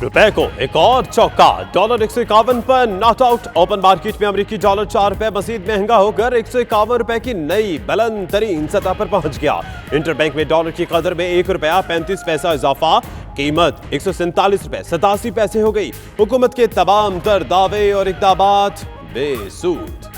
रुपए को एक और चौका। डॉलर 151 पर नॉट आउट। ओपन मार्केट में अमेरिकी डॉलर 4 रुपए मजीद महंगा होकर 151 रुपए की नई बुलंद तरीन सतह पर पहुंच गया। इंटरबैंक में डॉलर की कदर में 1 रुपया 35 पैसा इजाफा। कीमत 147 रुपए 87 पैसे हो गई। हुकूमत के तमाम तर दावे और इक़दामात बेसूद।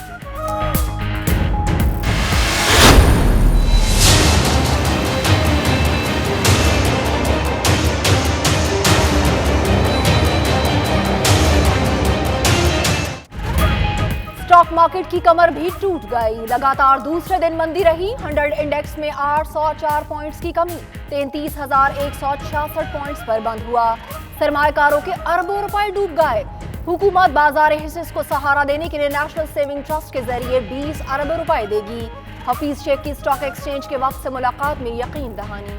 स्टॉक मार्केट की कमर भी टूट गई। लगातार दूसरे दिन मंदी रही। 100 इंडेक्स में 804 पॉइंट्स की कमी 33,166 पॉइंट्स पर बंद हुआ। सरमाएकारों के अरबों रुपए डूब गए। हुकूमत बाजार हिस्स को सहारा देने के लिए नेशनल सेविंग ट्रस्ट के जरिए 20 अरब रुपए देगी। हफीज शेख की स्टॉक एक्सचेंज के वक्त से मुलाकात में यकीन दहानी।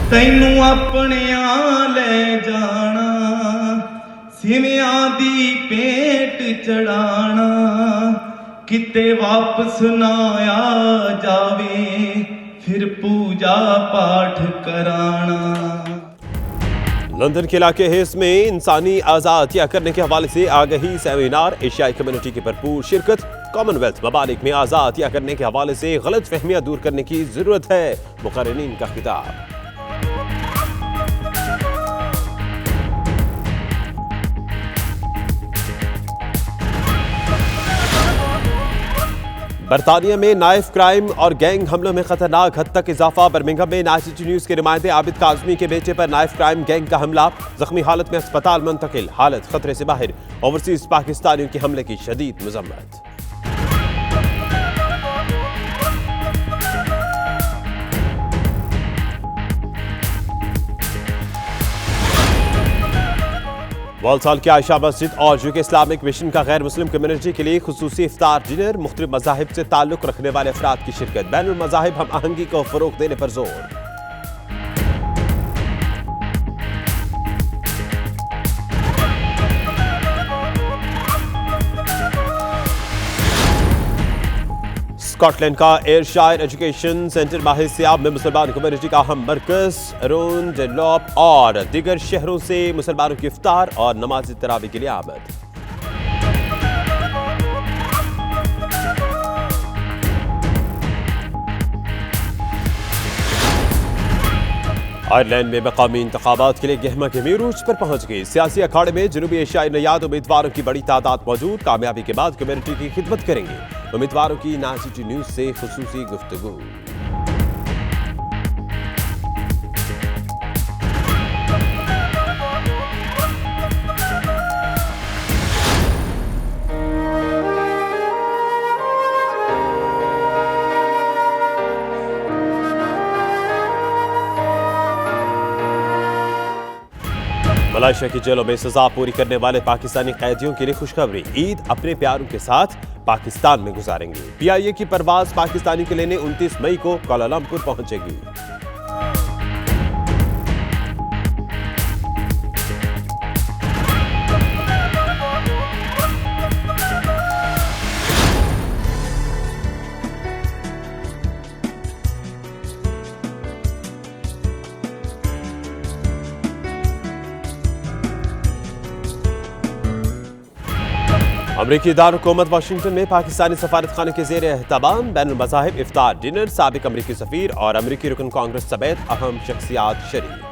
तैनू अपनियां ले जाना, सिवियां दी पेट चढ़ाना, किते वापस ना आ जावे, फिर पूजा पाठ कराना। लंदन के इलाके हिस्स में इंसानी आज़ादियाँ करने के हवाले से आगही सेमिनार। एशियाई कम्युनिटी की भरपूर शिरकत। कॉमनवेल्थ ममालिक में आज़ादियाँ करने के हवाले से गलत फहमियाँ दूर करने की जरूरत है। मुकर्रिरीन का खिताब। बरतानिया में नाइफ क्राइम और गैंग हमलों में खतरनाक हद तक इजाफा। बर्मिंघम में नाईसीटी न्यूज़ के नुमाइंदे आबिद काज़मी के बेटे पर नाइफ क्राइम गैंग का हमला। जख्मी हालत में अस्पताल मुंतकिल, हालत खतरे से बाहर। ओवरसीज पाकिस्तानियों के हमले की शदीद मजम्मत। वालसाल के आयशा मस्जिद और यूके इस्लामिक मिशन का गैर मुस्लिम कम्युनिटी के लिए खुसूसी इफ्तार डिनर। मुख्तलिफ मज़ाहिब से ताल्लुक रखने वाले अफराद की शिरकत। बैनुल मज़ाहिब हम आहंगी को फरोग देने पर जोर। स्कॉटलैंड का एयरशायर एजुकेशन सेंटर माहिसियाब में मुसलमान कम्युनिटी का अहम मरकज। अरून, डेनलॉप और दीगर शहरों से मुसलमानों की इफ्तार और नमाज तरावी के लिए आमद। आयरलैंड में मकामी इंतखाबात के लिए गहमा गहमी उरूज पर पहुंच गई। सियासी अखाड़े में जनूबी एशियाई नयाद उम्मीदवारों की बड़ी तादाद मौजूद। कामयाबी के बाद कम्युनिटी की खिदमत करेंगे। उम्मीदवारों की नाईसीटी न्यूज़ से खुसूसी गुफ्तगू। मलेशिया की जेलों में सजा पूरी करने वाले पाकिस्तानी कैदियों के लिए खुशखबरी। ईद अपने प्यारों के साथ पाकिस्तान में गुजारेंगे। पीआईए की परवाज पाकिस्तानी के लेने 29 मई को कुआलालंपुर पहुंचेगी। अमरीकी दारकूमत वाशिंगटन में पाकिस्तानी सफारत खाने के ज़ेर एहतमाम बैनुल मज़ाहिब इफ्तार डिनर। साबिक अमरीकी सफ़ीर और अमरीकी रुकन कांग्रेस समेत अहम शख्सियात शरीक।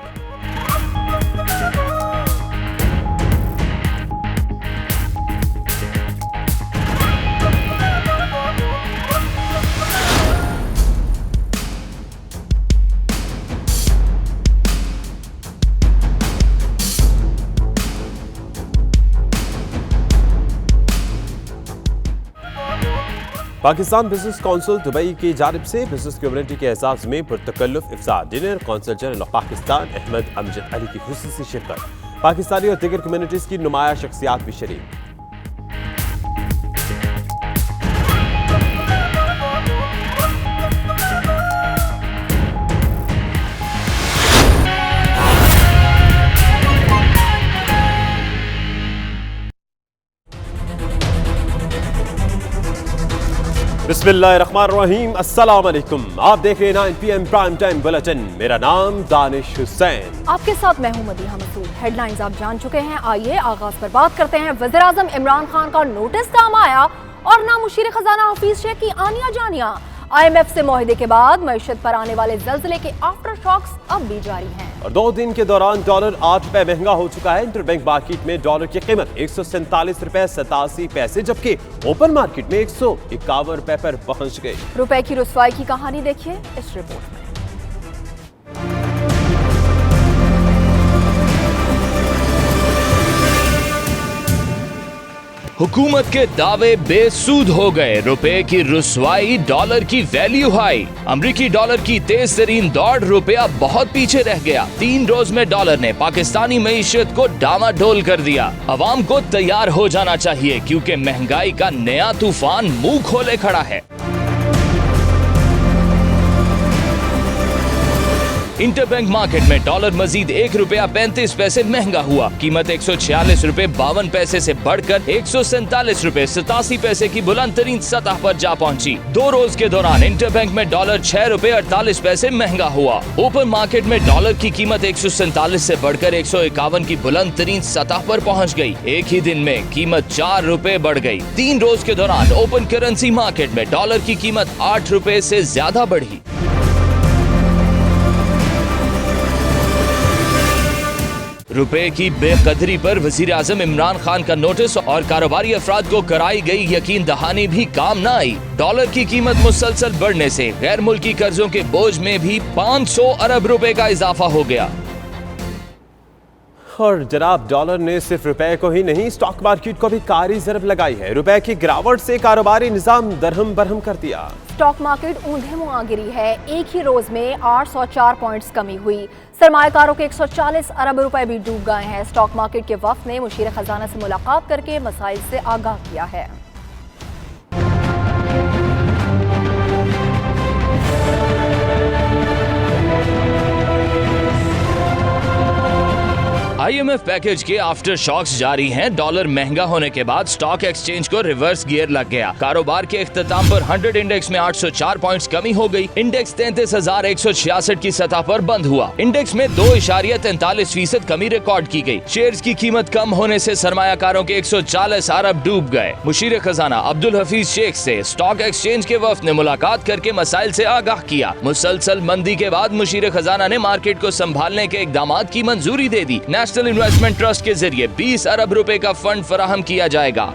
पाकिस्तान बिजनेस काउंसिल दुबई की जानिब से बिजनेस कम्युनिटी के एजाज में पुरतकल्लुफ इफ्तार dinner. Consul general of Pakistan Ahmed Amjad Ali की खुसूसी शिरकत। पाकिस्तानी और दीगर कम्युनिटीज की नुमाया शख्सियात भी शरीक। बिस्मिल्लाहिर्रहमानिर्रहीम, अस्सलाम वालेकुम। आप देख रहे हैं 9 PM प्राइम टाइम बुलेटिन। मेरा नाम दानिश हुसैन। आपके साथ मैं हूं मदीहा मसूद। हेडलाइंस आप जान चुके हैं, आइए आगाज पर बात करते हैं। वज़ीर-ए-आज़म इमरान खान का नोटिस काम आया और ना मुशीर खजाना हफीज शेख की आनिया जानिया। IMF से मुआहदे के बाद मईशत पर आने वाले ज़ल्ज़ले के आफ्टर शॉक्स अब भी जारी हैं। और 2 दिन के दौरान डॉलर 8 रुपए महंगा हो चुका है। इंटरबैंक मार्केट में डॉलर की कीमत 147 रुपए 87 पैसे, जबकि ओपन मार्केट में 151 रुपए पर पहुंच गई। रुपए की रुसवाई की कहानी देखिए इस रिपोर्ट में। हुकूमत के दावे बेसूद हो गए, रुपए की रुसवाई, डॉलर की वैल्यू हाई। अमरीकी डॉलर की तेज तरीन दौड़, रुपया बहुत पीछे रह गया। 3 रोज में डॉलर ने पाकिस्तानी मईशत को डामाडोल कर दिया। अवाम को तैयार हो जाना चाहिए क्योंकि महंगाई का नया तूफान मुंह खोले खड़ा है। इंटरबैंक मार्केट में डॉलर मजीद 1 रुपया 35 पैसे महंगा हुआ। कीमत 146 रुपए 52 पैसे से बढ़कर 147 रुपए 87 पैसे की बुलंद तरीन सतह पर जा पहुंची। 2 रोज के दौरान इंटरबैंक में डॉलर 6 रुपए 48 पैसे महंगा हुआ। ओपन मार्केट में डॉलर की कीमत 147 से बढ़कर 151 की बुलंद तरीन सतह पर पहुंच गई। एक ही दिन में कीमत 4 रुपए बढ़ गई। 3 रोज के दौरान ओपन करेंसी मार्केट में डॉलर की कीमत 8 रुपए से ज्यादा बढ़ी। रुपए की बेकदरी पर वज़ीर-ए-आज़म इमरान खान का नोटिस और कारोबारी अफराद को कराई गई यकीन दहानी भी काम न आई। डॉलर की कीमत मुसलसल बढ़ने से गैर मुल्की कर्जों के बोझ में भी 500 अरब रुपए का इजाफा हो गया। और जनाब, डॉलर ने सिर्फ रुपए को ही नहीं, स्टॉक मार्केट को भी कारी ज़रब लगाई है। रुपए की गिरावट से कारोबारी निजाम दरहम बरहम कर दिया। स्टॉक मार्केट ऊंधे मुंह गिरी है। एक ही रोज में 804 पॉइंट्स कमी हुई। सरमायाकारों के 140 अरब रुपए भी डूब गए हैं। स्टॉक मार्केट के वफ्द ने मुशीर खजाना से मुलाकात करके मसाइल से आगाह किया है। IMF पैकेज के आफ्टर शॉक्स जारी हैं। डॉलर महंगा होने के बाद स्टॉक एक्सचेंज को रिवर्स गियर लग गया। कारोबार के इख्तिताम पर 100 इंडेक्स में 804 पॉइंट्स कमी हो गई। इंडेक्स 33,166 की सतह पर बंद हुआ। इंडेक्स में 2.43% कमी रिकॉर्ड की गई। शेयर्स की कीमत कम होने से सरमायाकारों के 140 अरब डूब गए। मुशीर खजाना अब्दुल हफीज शेख से स्टॉक एक्सचेंज के वफ्द ने मुलाकात करके मसाइल से आगाह किया। मुसलसल मंदी के बाद मुशीर खजाना ने मार्केट को संभालने के इकदामात की मंजूरी दे दी। नेशनल इन्वेस्टमेंट ट्रस्ट के जरिए 20 अरब रुपए का फंड फराहम किया जाएगा।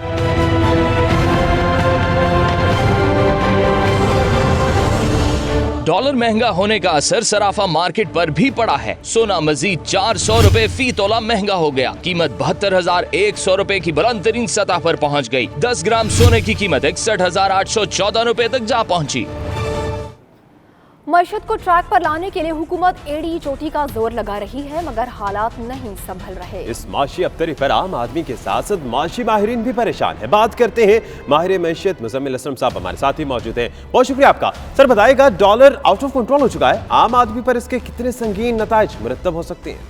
डॉलर महंगा होने का असर सराफा मार्केट पर भी पड़ा है। सोना मजीद 400 रुपए फी तोला महंगा हो गया। कीमत 72,100 रुपए की बुलंद तरीन सतह पर पहुंच गई। 10 ग्राम सोने की कीमत 61,814 रुपए तक जा पहुंची। मईशत को ट्रैक पर लाने के लिए हुकूमत एड़ी चोटी का जोर लगा रही है, मगर हालात नहीं संभल रहे। इस माशी अबतरी पर आम आदमी के साथ साथ माशी माहिरीन भी परेशान है। बात करते हैं माहिर मईशत मुजम्मिल असलम साहब हमारे साथ ही मौजूद हैं। बहुत शुक्रिया आपका। सर, बताएगा, डॉलर आउट ऑफ कंट्रोल हो चुका है, आम आदमी पर इसके कितने संगीन नताइज मुरतब हो सकते हैं?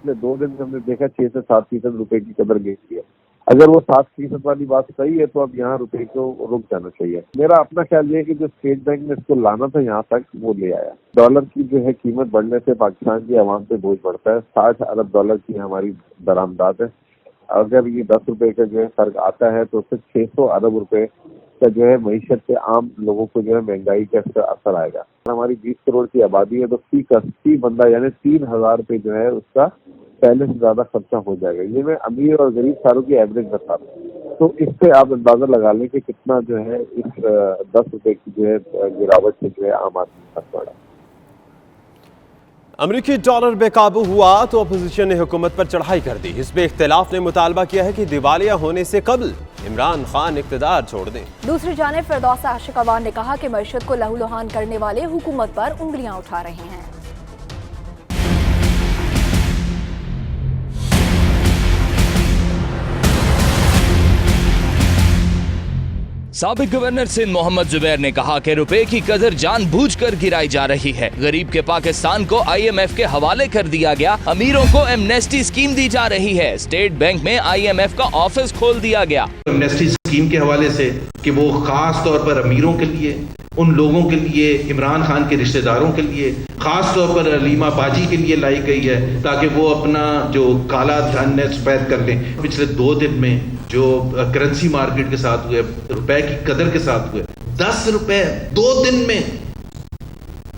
2 दिन में हमने देखा 6 से 7% रुपए की कदर गिरती है। अगर वो 7% वाली बात सही है तो अब यहाँ रुपए को रुक जाना चाहिए। मेरा अपना ख्याल ये है कि जो स्टेट बैंक ने इसको लाना था यहाँ तक, वो ले आया। डॉलर की जो है कीमत बढ़ने से पाकिस्तान की आवाम पे बोझ बढ़ता है। 60 अरब डॉलर की हमारी दरामदाद है। अगर ये 10 रुपए का जो है फर्क आता है तो उससे 600 अरब रुपए का जो है मईशत से आम लोगों को जो है महंगाई का असर आएगा। हमारी 20 करोड़ की आबादी है तो फी बंदा यानी 3,000 रुपए जो है उसका पहले से ज्यादा खर्चा हो जाएगा। ये मैं अमीर और गरीब सारों की एवरेज बता रहा हूँ। तो इससे आप अंदाजा लगा लें कि कितना जो है इस 10 रुपए की जो है गिरावट से जो है आम आदमी पर पड़ा। अमरीकी डॉलर बेकाबू हुआ तो अपोजिशन ने हुकूमत पर चढ़ाई कर दी। हिज़्ब इख्तिलाफ ने मुतालबा किया है कि दिवालिया होने से कबल इमरान खान इक़्तिदार छोड़ दें। दूसरी जानिब फिरदौस आशिक अवान ने कहा कि मईशत को लहूलुहान करने वाले हुकूमत पर उंगलियां उठा रहे हैं। साबिक गवर्नर सिंध मोहम्मद जुबैर ने कहा कि रुपए की कदर जानबूझकर गिराई जा रही है। गरीब के पाकिस्तान को IMF के हवाले कर दिया गया। अमीरों को एमनेस्टी स्कीम दी जा रही है। स्टेट बैंक में IMF का ऑफिस खोल दिया गया। एमनेस्टी اسکیم کے حوالے سے کہ وہ خاص طور پر امیروں کے لیے، ان لوگوں کے لیے، عمران خان کے رشتہ داروں کے لیے، خاص طور پر علیمہ باجی کے لیے لائی گئی ہے تاکہ وہ اپنا جو کالا دھن ہے سفید کر لیں۔ پچھلے 2 دن میں جو کرنسی مارکیٹ کے ساتھ ہوئے، روپے کی قدر کے ساتھ ہوئے، 10 روپے 2 دن میں،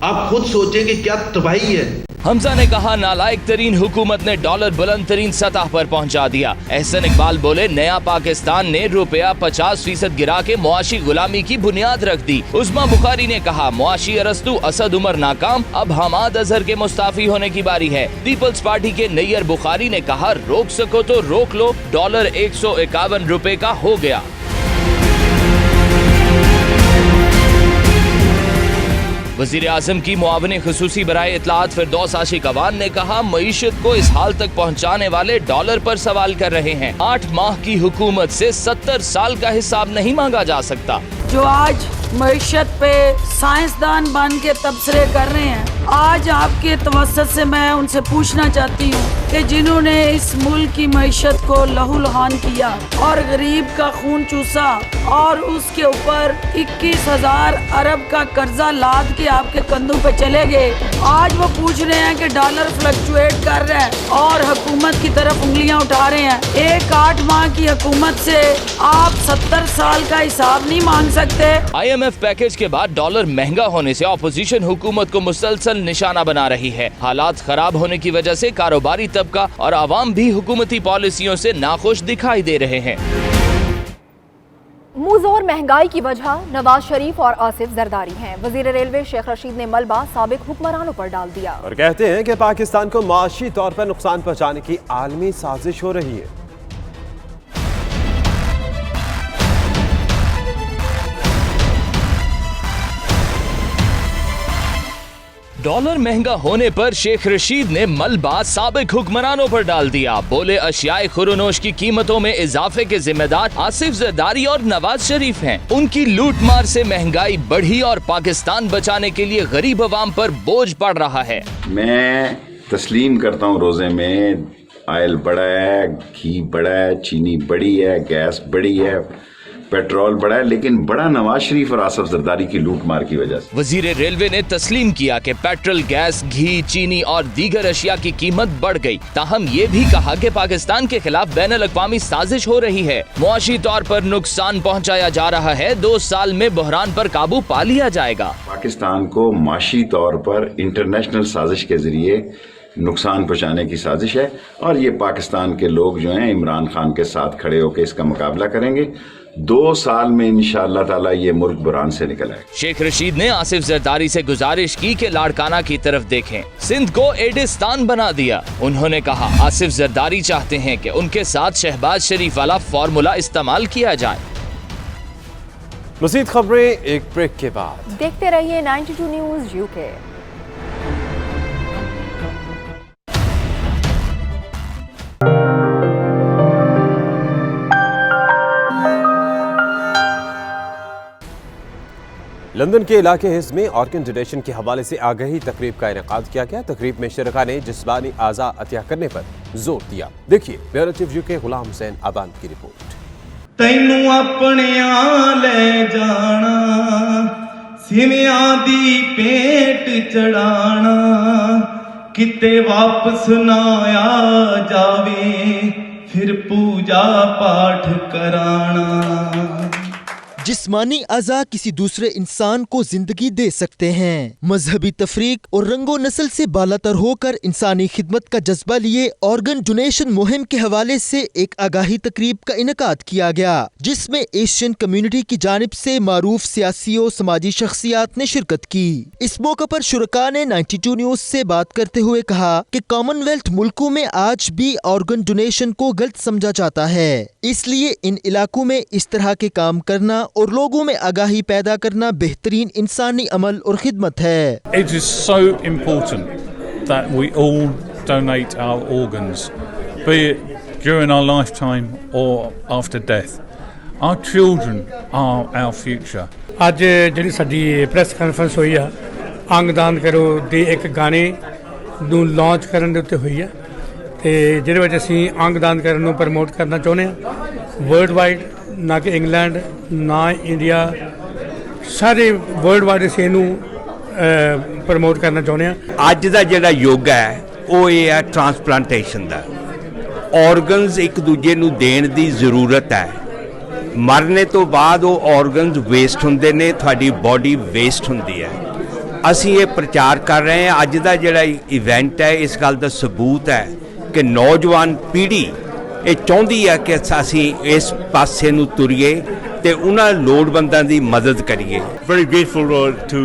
آپ خود سوچیں کہ کیا تباہی ہے۔ حمزہ نے کہا نالائق ترین حکومت نے ڈالر بلند ترین سطح پر پہنچا دیا۔ احسن اقبال بولے نیا پاکستان نے روپیہ 50% گرا کے معاشی غلامی کی بنیاد رکھ دی۔ عظما بخاری نے کہا معاشی ارسطو اسد عمر ناکام، اب حماد اظہر کے مستعفی ہونے کی باری ہے۔ پیپلز پارٹی کے نیئر بخاری نے کہا روک سکو تو روک لو، ڈالر 151 روپے کا ہو گیا۔ وزیر اعظم کی معاون خصوصی برائے اطلاعات فردوس عاشق اوان نے کہا معیشت کو اس حال تک پہنچانے والے ڈالر پر سوال کر رہے ہیں۔ 8 ماہ کی حکومت سے 70 سال کا حساب نہیں مانگا جا سکتا۔ جو آج معیشت پہ سائنسدان بن کے تبصرے کر رہے ہیں، آج آپ کے توسط سے میں ان سے پوچھنا چاہتی ہوں کہ جنہوں نے اس ملک کی معیشت کو لہو لہان کیا اور غریب کا خون چوسا اور اس کے اوپر 21,000 ارب کا قرضہ لاد کے آپ کے کندھوں پہ چلے گئے، آج وہ پوچھ رہے ہیں کہ ڈالر فلکچویٹ کر رہا ہے اور حکومت کی طرف انگلیاں اٹھا رہے ہیں۔ ایک 8 ماہ کی حکومت سے آپ 70 سال کا حساب نہیں مانگ سکتے۔ IMF پیکج کے بعد ڈالر مہنگا ہونے سے اپوزیشن حکومت کو مسلسل نشانہ بنا رہی ہے۔ حالات خراب ہونے کی وجہ سے کاروباری طبقہ اور عوام بھی حکومتی پالیسیوں سے ناخوش دکھائی دے رہے ہیں۔ منہ زور مہنگائی کی وجہ نواز شریف اور آصف زرداری ہیں۔ وزیر ریلوے شیخ رشید نے ملبہ سابق حکمرانوں پر ڈال دیا اور کہتے ہیں کہ پاکستان کو معاشی طور پر نقصان پہنچانے کی عالمی سازش ہو رہی ہے۔ ڈالر مہنگا ہونے پر شیخ رشید نے ملبہ سابق حکمرانوں پر ڈال دیا۔ بولے اشیاء خورونوش کی قیمتوں میں اضافے کے ذمہ دار آصف زرداری اور نواز شریف ہیں۔ ان کی لوٹ مار سے مہنگائی بڑھی اور پاکستان بچانے کے لیے غریب عوام پر بوجھ پڑ رہا ہے۔ میں تسلیم کرتا ہوں روزے میں آئل بڑا ہے، گھی بڑا ہے، چینی بڑی ہے، گیس بڑی ہے، پیٹرول بڑا ہے، لیکن بڑا نواز شریف اور آصف زرداری کی لوٹ مار کی وجہ سے۔ وزیر ریلوے نے تسلیم کیا کہ پیٹرول، گیس، گھی، چینی اور دیگر اشیاء کی قیمت بڑھ گئی، تاہم یہ بھی کہا کہ پاکستان کے خلاف بین الاقوامی سازش ہو رہی ہے۔ معاشی طور پر نقصان پہنچایا جا رہا ہے، 2 سال میں بحران پر قابو پا لیا جائے گا۔ پاکستان کو معاشی طور پر انٹرنیشنل سازش کے ذریعے نقصان پہنچانے کی سازش ہے، اور یہ پاکستان کے لوگ جو ہیں عمران خان کے ساتھ کھڑے ہو کے اس کا مقابلہ کریں گے۔ 2 سال میں انشاءاللہ تعالی یہ ملک بحران سے نکل آئے۔ شیخ رشید نے آصف زرداری سے گزارش کی کہ لاڑکانہ کی طرف دیکھیں، سندھ کو ایڈستان بنا دیا۔ انہوں نے کہا آصف زرداری چاہتے ہیں کہ ان کے ساتھ شہباز شریف والا فارمولا استعمال کیا جائے۔ مزید خبریں ایک بریک کے بعد۔ دیکھتے رہیے 92 نیوز UK۔ لندن کے علاقے حز میں آرگن ڈونیشن کے حوالے سے آگہی تقریب کا انعقاد کیا گیا۔ تقریب میں شرکاء نے جسمانی اعضاء عطیہ کرنے پر زور دیا۔ دیکھیے بیورو چیف UK غلام حسین آبان کی رپورٹ۔ تینوں اپنیاں لے جانا، سیویاں دی پیٹ چڑھانا، کتے واپس نہ آ جاوے، پھر پوجا پاٹھ کرانا۔ جسمانی اعضاء کسی دوسرے انسان کو زندگی دے سکتے ہیں۔ مذہبی تفریق اور رنگ و نسل سے بالاتر ہو کر انسانی خدمت کا جذبہ لیے آرگن ڈونیشن مہم کے حوالے سے ایک آگاہی تقریب کا انعقاد کیا گیا، جس میں ایشین کمیونٹی کی جانب سے معروف سیاسی و سماجی شخصیات نے شرکت کی۔ اس موقع پر شرکاء نے 92 نیوز سے بات کرتے ہوئے کہا کہ کامن ویلتھ ملکوں میں آج بھی آرگن ڈونیشن کو غلط سمجھا جاتا ہے، اس لیے ان علاقوں میں اس طرح کے کام کرنا اور لوگوں میں آگاہی پیدا کرنا بہترین انسانی عمل اور خدمت ہے۔ It is so important that we all donate our organs, be it during our lifetime or after death. Our children are our future. ਅੱਜ ਜਿਹੜੀ ਸਾਡੀ ਪ੍ਰੈਸ ਕਾਨਫਰੰਸ ਹੋਈ ਆ ਅੰਗਦਾਨ ਕਰੋ ਦੇ ਇੱਕ ਗਾਣੇ ਨੂੰ ਲਾਂਚ ਕਰਨ ਦੇ ਉੱਤੇ ਹੋਈ ਆ, ਤੇ ਜਿਹਦੇ ਵਿੱਚ ਅਸੀਂ ਅੰਗਦਾਨ ਕਰਨ ਨੂੰ ਪ੍ਰਮੋਟ ਕਰਨਾ ਚਾਹੁੰਦੇ ਹਾਂ। ਵਰਲਡ ਵਾਈਡ ਨਾ ਕਿ ਇੰਗਲੈਂਡ ਨਾ ਇੰਡੀਆ, ਸਾਰੇ ਵਰਲਡ ਵਾਈਡ ਇਸ ਨੂੰ ਪ੍ਰਮੋਟ ਕਰਨਾ ਚਾਹੁੰਦੇ ਹਾਂ। ਅੱਜ ਦਾ ਜਿਹੜਾ ਯੁੱਗ ਹੈ ਉਹ ਇਹ ਹੈ ਟ੍ਰਾਂਸਪਲਾਂਟੇਸ਼ਨ ਦਾ। ਆਰਗਨਸ ਇੱਕ ਦੂਜੇ ਨੂੰ ਦੇਣ ਦੀ ਜ਼ਰੂਰਤ ਹੈ। ਮਰਨੇ ਤੋਂ ਬਾਅਦ ਉਹ ਆਰਗਨਸ ਵੇਸਟ ਹੁੰਦੇ ਨੇ, ਤੁਹਾਡੀ ਬਾਡੀ ਵੇਸਟ ਹੁੰਦੀ ਹੈ। ਅਸੀਂ ਇਹ ਪ੍ਰਚਾਰ ਕਰ ਰਹੇ ਹਾਂ। ਅੱਜ ਦਾ ਜਿਹੜਾ ਇਵੈਂਟ ਹੈ ਇਸ ਗੱਲ ਦਾ ਸਬੂਤ ਹੈ ਕਿ ਨੌਜਵਾਨ ਪੀੜ੍ਹੀ ਇਹ ਚਾਹੁੰਦੀ ਹੈ ਕਿ ਅਸੀਂ ਇਸ ਪਾਸੇ ਨੂੰ ਤੁਰੀਏ ਤੇ ਉਹਨਾਂ ਲੋੜਵੰਦਾਂ ਦੀ ਮਦਦ ਕਰੀਏ। Very grateful to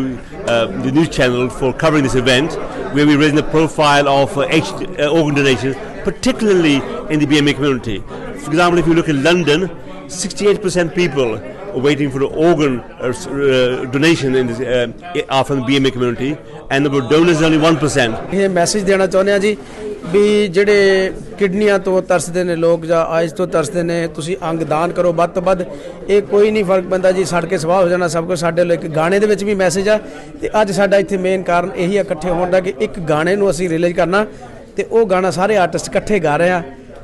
the news channel for covering this event where we raise the profile of organ donation, particularly in the BMA community. For example, if you look in London, 68% people are waiting for the organ donation in this, are from the BMA community, and the donors is only 1%. ਇਹ message ਦੇਣਾ ਚਾਹੁੰਦੇ ਆ ਜੀ ਵੀ ਜਿਹੜੇ ਕਿਡਨੀਆਂ ਤੋਂ ਤਰਸਦੇ ਨੇ ਲੋਕ ਜਾਂ ਆਇਜ਼ ਤੋਂ ਤਰਸਦੇ ਨੇ, ਤੁਸੀਂ ਅੰਗ ਦਾਨ ਕਰੋ ਵੱਧ ਤੋਂ ਵੱਧ। ਇਹ ਕੋਈ ਨਹੀਂ ਫਰਕ ਪੈਂਦਾ ਜੀ, ਸੜ ਕੇ ਸਵਾਹ ਹੋ ਜਾਣਾ ਸਭ ਕੁਝ। ਸਾਡੇ ਲਈ ਇੱਕ ਗਾਣੇ ਦੇ ਵਿੱਚ ਵੀ ਮੈਸੇਜ ਆ ਤੇ ਅੱਜ ਸਾਡਾ ਇੱਥੇ ਮੇਨ ਕਾਰਨ ਇਹੀ ਆ ਇਕੱਠੇ ਹੋਣ ਦਾ ਕਿ ਇੱਕ ਗਾਣੇ ਨੂੰ ਅਸੀਂ ਰਿਲੀਜ਼ ਕਰਨਾ ਤੇ ਉਹ ਗਾਣਾ ਸਾਰੇ ਆਰਟਿਸਟ ਇਕੱਠੇ ਗਾ ਰਹੇ ਆ,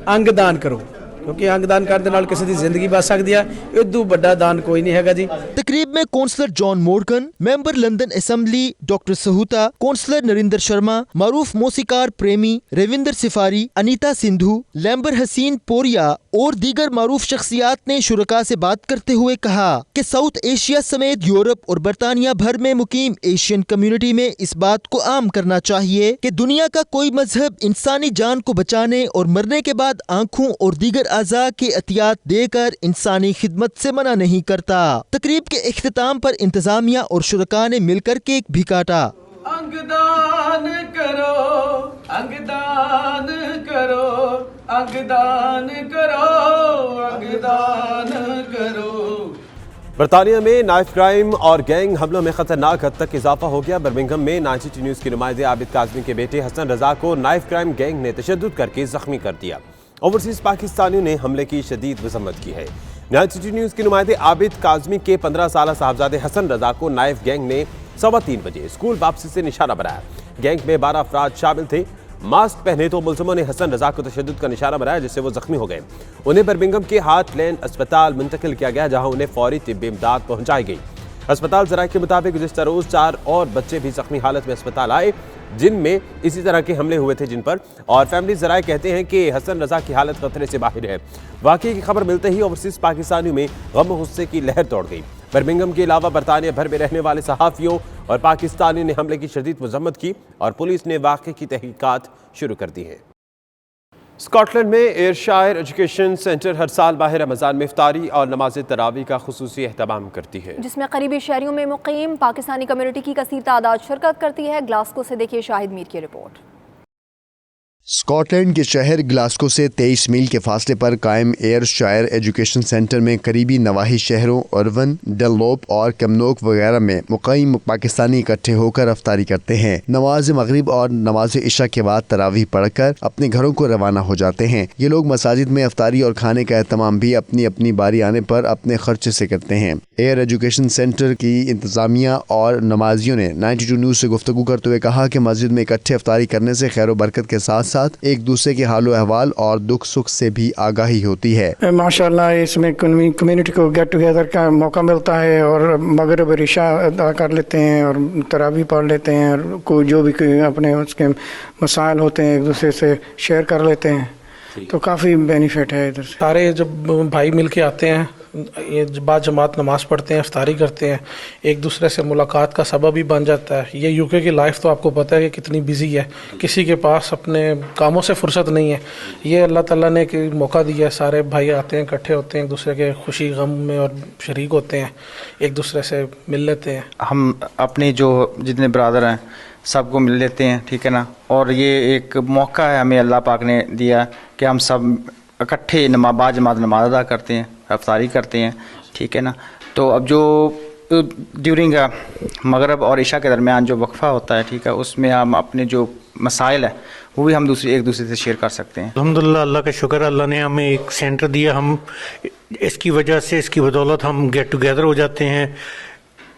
ਅੰਗ ਦਾਨ ਕਰੋ, क्योंकि अंगदान करने नाल किसी दी जिंदगी बच सकती है। इदू बड़ा दान कोई नहीं हैगा जी। तकरीब में councillor John Morgan, member London Assembly doctor Sahota, councillor Narinder Sharma, मारूफ मौसीकार प्रेमी रविंदर सिफारी, अनीता सिंधु, लैम्बर हसीन पोरिया और दीगर मारूफ शख्सियात ने शुरका से बात करते हुए कहा कि साउथ एशिया समेत यूरोप और बरतानिया भर में मुकीम एशियन कम्युनिटी में इस बात को आम करना चाहिए कि दुनिया का कोई मजहब इंसानी जान को बचाने और मरने के बाद आँखों और दीगर अज़ा की एहतियात देकर इंसानी खिदमत से मना नहीं करता। तकरीब के इख्तिताम पर इंतजामिया और शुरका ने मिलकर केक भी काटा। अंगदान करो, अंगदान करो, अंगदान करो, अंगदान करो। बरतानिया में नाइफ क्राइम और गैंग हमलों में खतरनाक हद तक इजाफा हो गया। बर्मिंघम में 92 न्यूज़ के नुमाइंदे आबिद काज़मी के बेटे हसन रजा को नाइफ क्राइम गैंग ने तशद्दुद करके जख्मी कर दिया। ओवरसीज पाकिस्तानियों ने हमले की शदीद मजम्मत की है। 92 न्यूज़ के नुमाइंदे आबिद काज़मी के 15 साल साहबजादे हसन रजा को नाइफ गैंग ने 3:15 बजे स्कूल वापसी से निशाना बनाया। गैंग में 12 अफराद शामिल थे। मास्क पहने तो मुलजमों ने हसन रजा को तशद्दुद का निशाना बनाया, जिससे वो जख्मी हो गए। उन्हें बर्मिंघम के हार्टलैंड अस्पताल मुंतकिल किया गया, जहां उन्हें फौरी तिब्बी इमदाद पहुंचाई गई। अस्पताल ज़राए के मुताबिक गुज़िश्ता रोज़ 4 और बच्चे भी जख्मी हालत में अस्पताल आए, जिनमें इसी तरह के हमले हुए थे जिन पर, और फैमिली ज़राए कहते हैं कि हसन रजा की हालत खतरे से बाहर है। वाक़ये की खबर मिलते ही ओवरसीज़ पाकिस्तानियों में गम और गुस्से की लहर दौड़ गई। बर्मिंघम के अलावा बरतानिया भर में रहने वाले सहाफ़ियों और पाकिस्तानियों ने हमले की शदीद मजम्मत की और पुलिस ने वाक़ये की तहकीकात शुरू कर दी है। स्कॉटलैंड में एयरशायर एजुकेशन सेंटर हर साल माह रमज़ान में इफ्तारी और नमाज तरावी का खुसूसी एहतमाम करती है, जिसमें करीबी शहरियों में मुक़ीम पाकिस्तानी कम्युनिटी की कसीर तादाद शिरकत करती है। ग्लासगो से देखिए शाहिद मीर की रिपोर्ट। स्कॉटलैंड के शहर ग्लासगो से 23 मील के फासले पर कायम एयरशायर एजुकेशन सेंटर में करीबी नवाही शहरों अर्वन, डनलोप और कमनोक वगैरह में मुक़ीम पाकिस्तानी इकट्ठे होकर अफ्तारी करते हैं। नमाज मगरिब और नमाज इशा के बाद तरावीह पढ़कर अपने घरों को रवाना हो जाते हैं। ये लोग मसाजिद में अफ्तारी और खाने का एहतमाम भी अपनी अपनी बारी आने पर अपने खर्चे से करते हैं। एयर एजुकेशन सेंटर की इंतजामिया और नमाजियों ने 92 न्यूज़ से गुफ्तगू करते हुए कहा कि मस्जिद में इकट्ठे अफ्तारी करने से खैर बरकत के साथ साथ एक दूसरे के हाल अहवाल और दुख सुख से भी आगाही होती है। माशाल्लाह इसमें कम्युनिटी को गेट टुगेदर का मौका मिलता है और मगरिब और इशा अदा कर लेते हैं और तरावी पढ़ लेते हैं और कोई जो भी अपने उसके मसाइल होते हैं एक दूसरे से शेयर कर लेते हैं, तो काफ़ी बेनिफिट है। इधर सारे जब भाई मिल के आते हैं, ये बाद जमात नमाज़ पढ़ते हैं, इफ्तारी करते हैं, एक दूसरे से मुलाकात का सबब भी बन जाता है। ये यूके की लाइफ तो आपको पता है कि कितनी बिजी है, किसी के पास अपने कामों से फुर्सत नहीं है। ये अल्लाह ताला ने एक मौका दिया है, सारे भाई आते हैं, इकट्ठे होते हैं, एक दूसरे के खुशी गम में और शरीक होते हैं, एक दूसरे से मिल लेते हैं। हम अपने जो जितने ब्रदर हैं सबको मिल लेते हैं, ठीक है ना। और ये एक मौका है हमें अल्लाह पाक ने दिया कि हम सब इकट्ठे बाद जमात नमाज अदा करते हैं, अफ्तारी करते हैं, ठीक है ना। तो अब जो ड्यूरिंग मगरब और इशा के दरमियान जो वक्फा होता है, ठीक है, उसमें हम अपने जो मसाइल है वो भी हम एक दूसरे से शेयर कर सकते हैं। अल्हम्दुलिल्लाह, अल्लाह का शुक्र, अल्लाह ने हमें एक सेंटर दिया। हम इसकी वजह से, इसकी बदौलत हम गेट टुगेदर हो जाते हैं,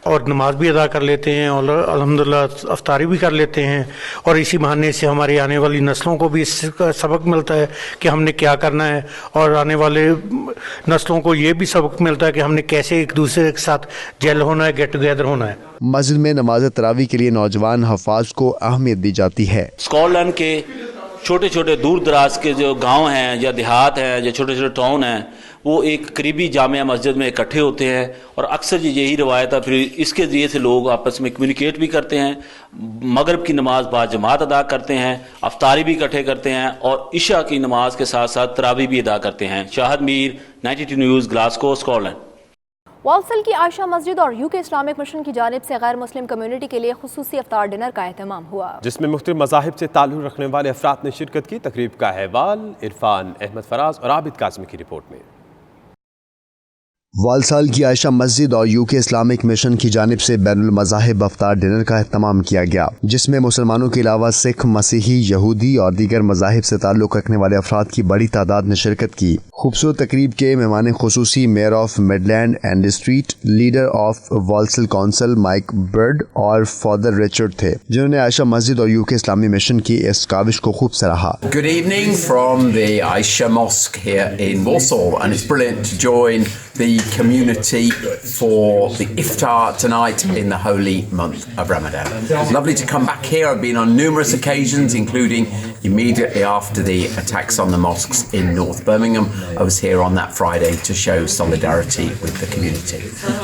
اور نماز بھی ادا کر لیتے ہیں اور الحمدللہ افطاری بھی کر لیتے ہیں, اور اسی بہانے سے ہماری آنے والی نسلوں کو بھی اس کا سبق ملتا ہے کہ ہم نے کیا کرنا ہے, اور آنے والے نسلوں کو یہ بھی سبق ملتا ہے کہ ہم نے کیسے ایک دوسرے کے ساتھ جیل ہونا ہے, گیٹ ٹوگیدر ہونا ہے. مسجد میں نماز تراویح کے لیے نوجوان حفاظ کو اہمیت دی جاتی ہے. اسکاٹ لینڈ کے چھوٹے چھوٹے دور دراز کے جو گاؤں ہیں یا دیہات ہیں یا چھوٹے چھوٹے ٹاؤن ہیں, وہ ایک قریبی جامعہ مسجد میں اکٹھے ہوتے ہیں, اور اکثر یہی روایت ہے. پھر اس کے ذریعے سے لوگ آپس میں کمیونیکیٹ بھی کرتے ہیں, مغرب کی نماز باجماعت ادا کرتے ہیں, افطاری بھی اکٹھے کرتے ہیں, اور عشاء کی نماز کے ساتھ ساتھ تراویح بھی ادا کرتے ہیں. شاہد میر, 92 نیوز, گلاسکو, اسکاٹ لینڈ. والسل کی عائشہ مسجد اور UK اسلامک مشن کی جانب سے غیر مسلم کمیونٹی کے لیے خصوصی افطار ڈنر کا اہتمام ہوا, جس میں مختلف مذاہب سے تعلق رکھنے والے افراد نے شرکت کی. تقریب کا احوال عرفان احمد فراز اور عابد قاسمی کی رپورٹ میں. والسال کی عائشہ مسجد اور UK اسلامک مشن کی جانب سے بین المذاہب افطار ڈنر کا اہتمام کیا گیا, جس میں مسلمانوں کے علاوہ سکھ, مسیحی, یہودی اور دیگر مذاہب سے تعلق رکھنے والے افراد کی بڑی تعداد نے شرکت کی. خوبصورت تقریب کے مہمان خصوصی mayor of Midland and street, leader of Walsall council Mike Bird اور فادر رچرڈ تھے, جنہوں نے عائشہ مسجد اور UK اسلامی مشن کی اس کاوش کو خوب سراہا. Good evening from the Aisha Mosque here in Walsall, and it's brilliant to join the community for the iftar tonight in the holy month of Ramadan. It's lovely to come back here. I've been on numerous occasions, including immediately after the attacks on the mosques in North Birmingham. I was here on that Friday to show solidarity with the community.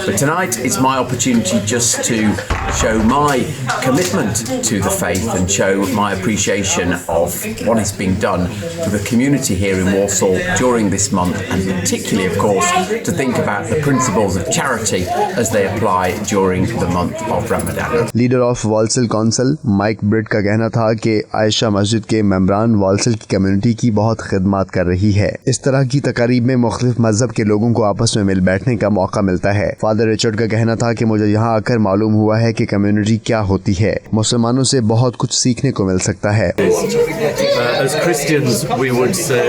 But tonight it's my opportunity just to show my commitment to the faith and show my appreciation of what is being done for the community here in Walsall during this month, and particularly, of course, to think about the principles of charity as they apply during the month of Ramadan. Leader of Walsall council Mike Bird کا کہنا تھا کہ عائشہ مسجد کے ممبران والسل کی community کی بہت خدمات کر رہی ہے. اس طرح کی تقاریب میں مختلف مذہب کے لوگوں کو آپس میں مل بیٹھنے کا موقع ملتا ہے. فادر رچرڈ کا کہنا تھا کہ مجھے یہاں آ کر معلوم ہوا ہے کہ کمیونٹی کیا ہوتی ہے. مسلمانوں سے بہت کچھ سیکھنے کو مل سکتا ہے. As Christians we would say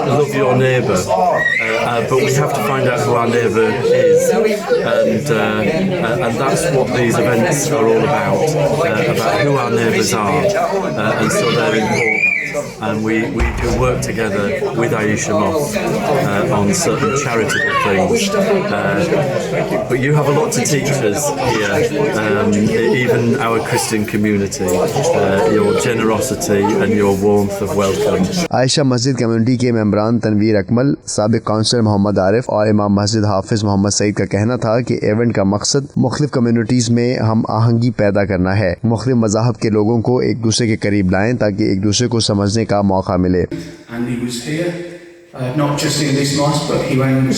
love your neighbour, but we have to find out who our neighbour is, and that's what these events are all about who our neighbours are, and so they're important. And we do work together with Aisha Mosque on certain charitable things. But you have a lot to teach us here, even our Christian community, your generosity and your warmth of welcome. Aisha Masjid community کے ممبران تنویر اکمل, سابق counsellor محمد عارف اور امام مسجد حافظ محمد سعید کا کہنا تھا کہ ایونٹ کا مقصد مختلف کمیونٹیز میں ہم آہنگی پیدا کرنا ہے, مختلف مذاہب کے لوگوں کو ایک دوسرے کے قریب لائیں تاکہ ایک دوسرے کو سمجھنے کا موقع ملے. And he was here, not just in this mosque, but he went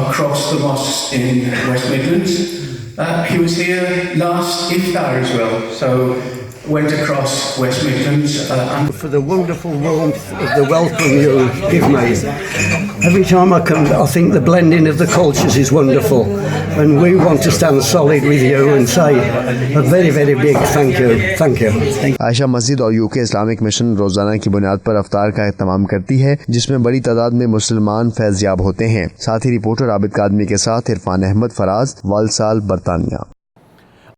across the mosques in West Midlands. He was here last iftar as well, so went across West Midlands and for the wonderful warmth of the welcome you give me. Every time I come, I think the blending of the cultures is wonderful, and we want to stand solid with you and say a very, very big thank you. Thank you. عائشہ مسجد اور UK Islamic mission روزانہ کی بنیاد پر افطار کا اہتمام کرتی ہے, جس میں بڑی تعداد میں مسلمان فیض یاب ہوتے ہیں. ساتھی رپورٹر عابد قادمی کے ساتھ عرفان احمد فراز, والسال, برطانیہ.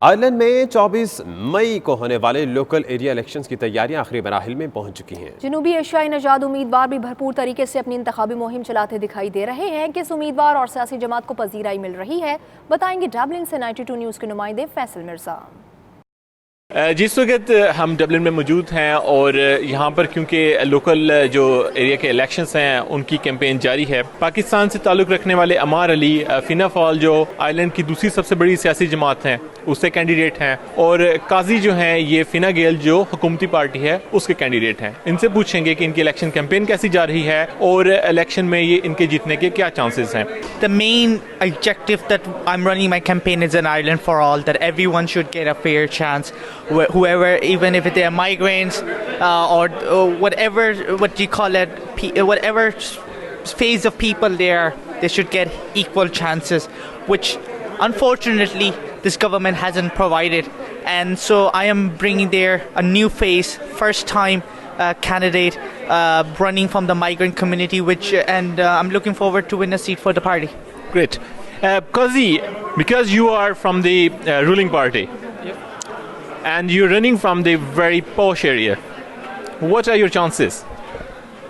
آئرلینڈ میں 24 مئی کو ہونے والے لوکل ایریا الیکشنز کی تیاریاں آخری مراحل میں پہنچ چکی ہیں. جنوبی ایشیائی نژاد امیدوار بھی بھرپور طریقے سے اپنی انتخابی مہم چلاتے دکھائی دے رہے ہیں. کس امیدوار اور سیاسی جماعت کو پذیرائی مل رہی ہے, بتائیں گے ڈبلن سے 92 نیوز کے نمائندے فیصل مرزا. جس وقت ہم ڈبلن میں موجود ہیں اور یہاں پر کیونکہ لوکل جو ایریا کے الیکشنز ہیں ان کی کیمپین جاری ہے, پاکستان سے تعلق رکھنے والے عمار علی فینا فال جو آئرلینڈ کی دوسری سب سے بڑی سیاسی جماعت ہیں اس سے کینڈیڈیٹ ہیں, اور قاضی جو ہیں یہ فینا گیل جو حکومتی پارٹی ہے اس کے کینڈیڈیٹ ہیں. ان سے پوچھیں گے کہ ان کی الیکشن کیمپین کیسی جا رہی ہے اور الیکشن میں یہ ان کے جیتنے کے کیا چانسز ہیں. The main objective that I'm running my campaign is an Ireland for all, that everyone should get a fair chance, whoever, even if they are migrants or whatever, what you call it, whatever phase of people they should get equal chances, which unfortunately this government hasn't provided. And so I am bringing there a new face, first time candidate running from the migrant community, and I'm looking forward to win a seat for the party. Great. Qazi, because you are from the ruling party and you're running from the very posh area, what are your chances?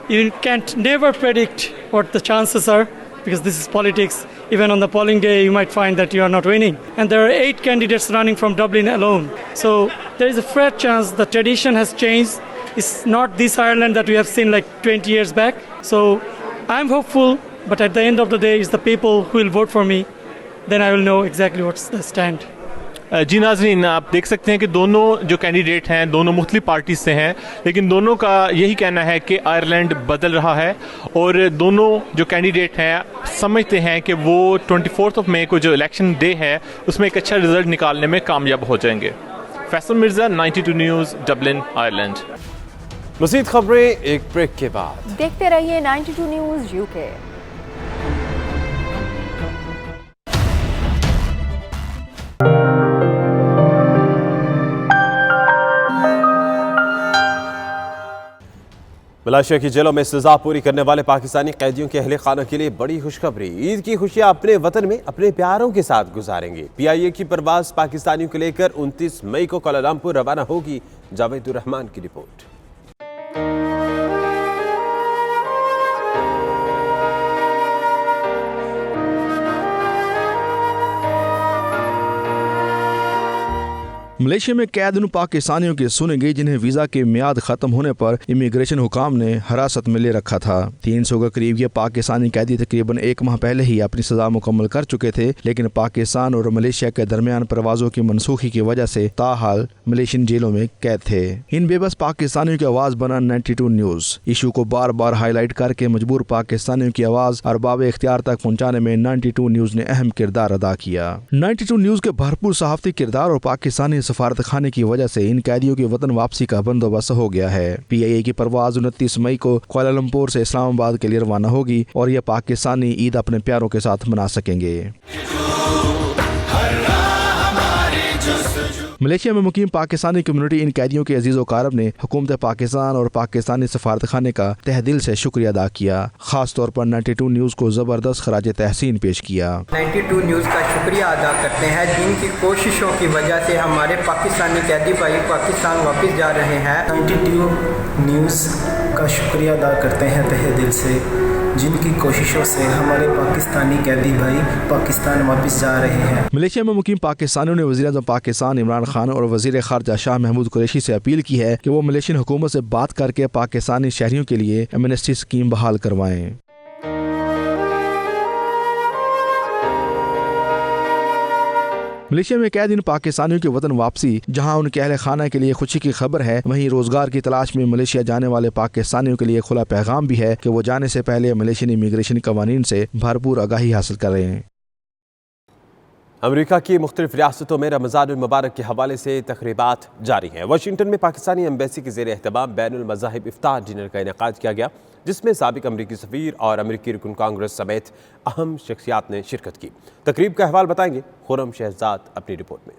You can't never predict what the chances are, because this is politics. Even on the polling day, you might find that you are not winning. And there are 8 candidates running from Dublin alone. So there is a fair chance the tradition has changed. It's not this Ireland that we have seen like 20 years back. So I'm hopeful, but at the end of the day, it's the people who will vote for me. Then I will know exactly what's the stand. जी नाज़रीन, आप देख सकते हैं कि दोनों जो candidate हैं दोनों मुख्तलिफ पार्टीज से हैं, लेकिन दोनों का यही कहना है कि आयरलैंड बदल रहा है और दोनों जो कैंडिडेट हैं समझते हैं कि वो 24 मई को जो इलेक्शन डे है उसमें एक अच्छा रिजल्ट निकालने में कामयाब हो जाएंगे। Faisal Mirza, 92 news, Dublin, Ireland. मज़ीद खबरें एक ब्रेक के बाद। देखते रहिए 92 न्यूज़ यूके। मलेशिया की जेलों में सजा पूरी करने वाले पाकिस्तानी कैदियों के अहले खाना के लिए बड़ी खुशखबरी। ईद की खुशियां अपने वतन में अपने प्यारों के साथ गुजारेंगे। PIA की परवाज पाकिस्तानियों को लेकर 29 मई को कुआलालंपुर रवाना होगी। जावेदुर रहमान की रिपोर्ट। मलेशिया में कैद उन पाकिस्तानियों की सुनी गई जिन्हें वीजा की मियाद खत्म होने पर इमिग्रेशन हुकाम ने हिरासत में ले रखा था। 300 के करीब ये पाकिस्तानी कैदी तकरीबन 1 माह पहले ही अपनी सजा मुकम्मल कर चुके थे, लेकिन पाकिस्तान और मलेशिया के दरमियान परवाजों की मनसूखी की वजह से ताहाल मलेशियन जेलों में कैद थे। इन बेबस पाकिस्तानियों की आवाज बना 92 न्यूज। इशू को बार बार हाईलाइट करके मजबूर पाकिस्तानियों की आवाज अरबाब इख्तियार तक पहुँचाने में 92 न्यूज ने अहम किरदार अदा किया। 92 न्यूज के भरपूर सहाफती किरदार और पाकिस्तानी सफारत खाने की वजह से इन कैदियों की वतन वापसी का बंदोबस्त हो गया है। PIA की परवाज 29 मई को कुआलालंपुर से इस्लामाबाद के लिए रवाना होगी और ये पाकिस्तानी ईद अपने प्यारों के साथ मना सकेंगे। मलेशिया में मुकीम पाकिस्तानी कम्युनिटी इन कैदियों के अजीज़ वकारब ने हुकूमत पाकिस्तान और पाकिस्तानी सफारत खाने का तहे दिल से शुक्रिया अदा किया। खास तौर पर 92 न्यूज़ को ज़बरदस्त खराज तहसीन पेश किया। 92 न्यूज़ का शुक्रिया अदा करते हैं जिनकी कोशिशों की वजह से हमारे पाकिस्तानी कैदी भाई पाकिस्तान वापस जा रहे हैं। 92 न्यूज़ का शुक्रिया अदा करते हैं तहे दिल से जिनकी कोशिशों से हमारे पाकिस्तानी कैदी भाई पाकिस्तान वापस जा रहे हैं। मलेशिया में मुकीम पाकिस्तानियों ने वज़ीर-ए-आज़म पाकिस्तान इमरान खान और वज़ीर ख़ारजा शाह महमूद कुरैशी से अपील की है कि वो मलेशियन हुकूमत से बात करके पाकिस्तानी शहरियों के लिए एमनेस्टी स्कीम बहाल करवाएं। मलेशिया में कैद इन पाकिस्तानियों की वतन वापसी जहां उनके अहले खाना के लिए खुशी की खबर है, वहीं रोजगार की तलाश में मलेशिया जाने वाले पाकिस्तानियों के लिए खुला पैगाम भी है कि वो जाने से पहले मलेशियन इमिग्रेशन कवानीन से भरपूर आगाही हासिल करें। अमेरिका की मुख्तलिफ रियासतों में रमज़ान मुबारक के हवाले से तकरीबात जारी हैं। वाशिंगटन में पाकिस्तानी एम्बेसी के ज़ेर एहतमाम बैनुल मज़ाहिब इफ्तार डिनर का इनेकाद किया गया, जिसमें साबिक अमरीकी सफ़ीर और अमरीकी रुकन कांग्रेस समेत अहम शख्सियात ने शिरकत की। तकरीब का अहवाल बताएंगे खुर्रम शहजाद अपनी रिपोर्ट में।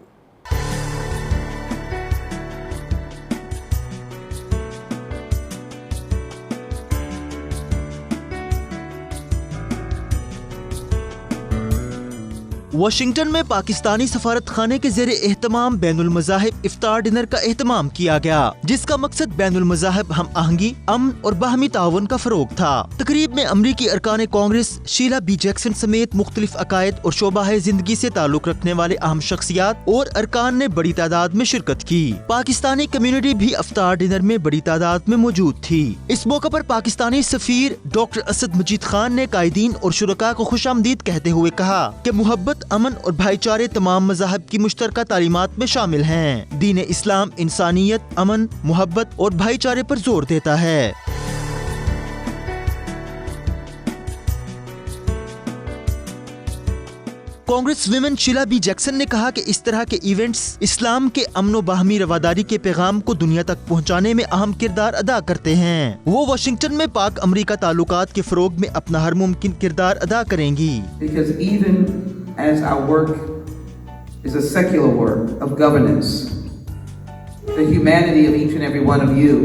वाशिंगटन में पाकिस्तानी सफारत खाने के ज़ेरे एहतमाम बैनुल मज़ाहिब इफ्तार डिनर का एहतमाम किया गया, जिसका मकसद बैनुल मज़ाहिब हम आहंगी, अमन और बाहमी ताउन का फरोग था। तकरीब में अमरीकी अरकान कांग्रेस शीला बी जैक्सन समेत मुख्तलिफ अकायद और शोबाह जिंदगी से ताल्लुक रखने वाले अहम शख्सियात और अरकान ने बड़ी तादाद में शिरकत की। पाकिस्तानी कम्युनिटी भी इफ्तार डिनर में बड़ी तादाद में मौजूद थी। इस मौके पर पाकिस्तानी सफीर डॉक्टर असद मजीद खान ने कायदीन और शुरका को खुशामदीद कहते हुए कहा कि मुहब्बत, अमन और भाईचारे तमाम मज़ाहब की मुश्तरका तालीमात में शामिल हैं। दीन इस्लाम इंसानियत, अमन, मुहब्बत और भाईचारे पर जोर देता है। Congresswoman Sheila B Jackson ने कहा कि इस तरह के इवेंट्स इस्लाम के अमन व बाहमी रवादारी के पैगाम को दुनिया तक पहुंचाने में अहम किरदार अदा करते हैं। वो वाशिंगटन में पाक अमरीका ताल्लुकात के फरोग में अपना हर मुमकिन किरदार अदा करेंगी। As our work is a secular work of governance, the humanity of each and every one of you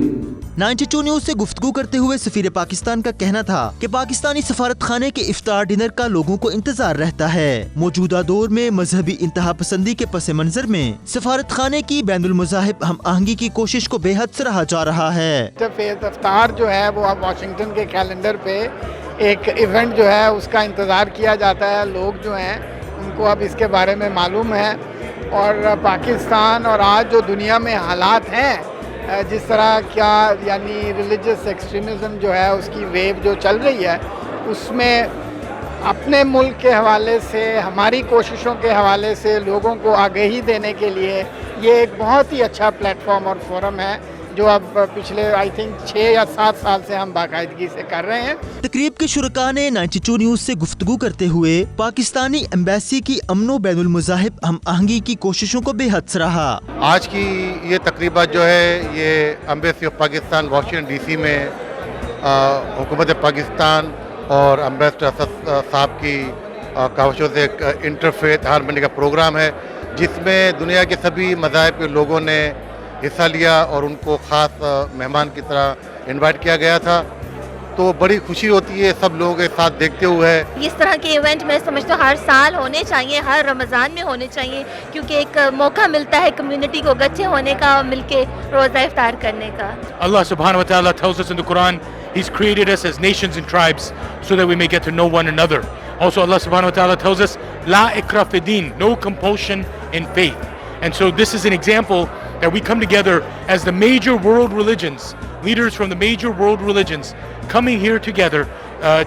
92 news से गुफ्तगू करते हुए सफीर पाकिस्तान का कहना था कि पाकिस्तानी सफारत खाने के इफ्तार डिनर का लोगों को इंतजार रहता है। मौजूदा दौर में मजहबी इंतहा पसंदी के पस मंजर में सफारत खाने की बैनुल मज़ाहिब हम आहंगी की कोशिश को बेहद सराहा जा रहा है। इफ्तार जो है वो अब वाशिंगटन के कैलेंडर पे एक इवेंट जो है उसका इंतज़ार किया जाता है। लोग जो हैं उनको अब इसके बारे में मालूम है और पाकिस्तान और आज जो दुनिया में हालात हैं, जिस तरह क्या यानी रिलीजियस एक्सट्रीमिज़म जो है उसकी वेव जो चल रही है, उसमें अपने मुल्क के हवाले से हमारी कोशिशों के हवाले से लोगों को आगाही देने के लिए ये एक बहुत ही अच्छा प्लेटफॉर्म और फोरम है जो अब पिछले आई थिंक 6 या 7 साल से हम बाकायदगी से कर रहे हैं। तकरीब के शुरका ने 92 न्यूज से गुफ्तगू करते हुए पाकिस्तानी एम्बेसी की अमनो बैनुल मज़ाहिब हम आहंगी की कोशिशों को बेहद सराहा। आज की ये तकरीबा जो है ये embassy of Pakistan Washington DC में हुकूमत पाकिस्तान और एम्बेसडर साहब की काविशों से एक इंटरफेथ हारमनी का प्रोग्राम है जिसमें दुनिया के सभी मज़ाहिब के लोगों ने हिस्सा लिया और उनको ख़ास मेहमान की तरह इनवाइट किया गया था। तो बड़ी खुशी होती है सब लोगों के साथ देखते हुए। इस तरह के इवेंट मैं समझता हूँ हर साल होने चाहिए, हर रमज़ान में होने चाहिए, क्योंकि एक मौका मिलता है कम्युनिटी को इकट्ठे होने का, मिलके रोज़ा इफ्तार करने का। Allah subhanahu wa ta'ala tells us in the Quran, He's created us as nations and tribes so that we may get to know one another. Also Allah subhanahu wa ta'ala tells us, La ikra fi din, no compulsion in faith. And so this is an example that we come together as the major world religions, leaders from the major world religions, coming here together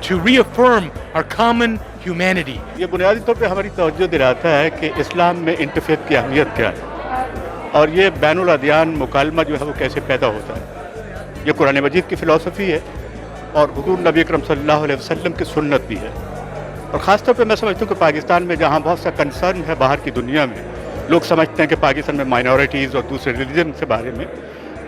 to reaffirm our common humanity. ये बुनियादी तौर पे हमारी तवज्जो दिलाता है कि इस्लाम में इंटरफेथ की अहमियत क्या है और ये बैनुल अदियान मुकालमा जो है वो कैसे पैदा होता है। ये कुरान मजीद की फ़िलॉसफी है और हुजूर नबी अकरम सल्लल्लाहु अलैहि वसल्लम की सुन्नत भी है। और ख़ास तौर पे मैं समझता हूँ कि पाकिस्तान में जहाँ बहुत सा कंसर्न है बाहर की दुनिया में, लोग समझते हैं कि पाकिस्तान में माइनॉरिटीज़ और दूसरे रिलीजन के बारे में,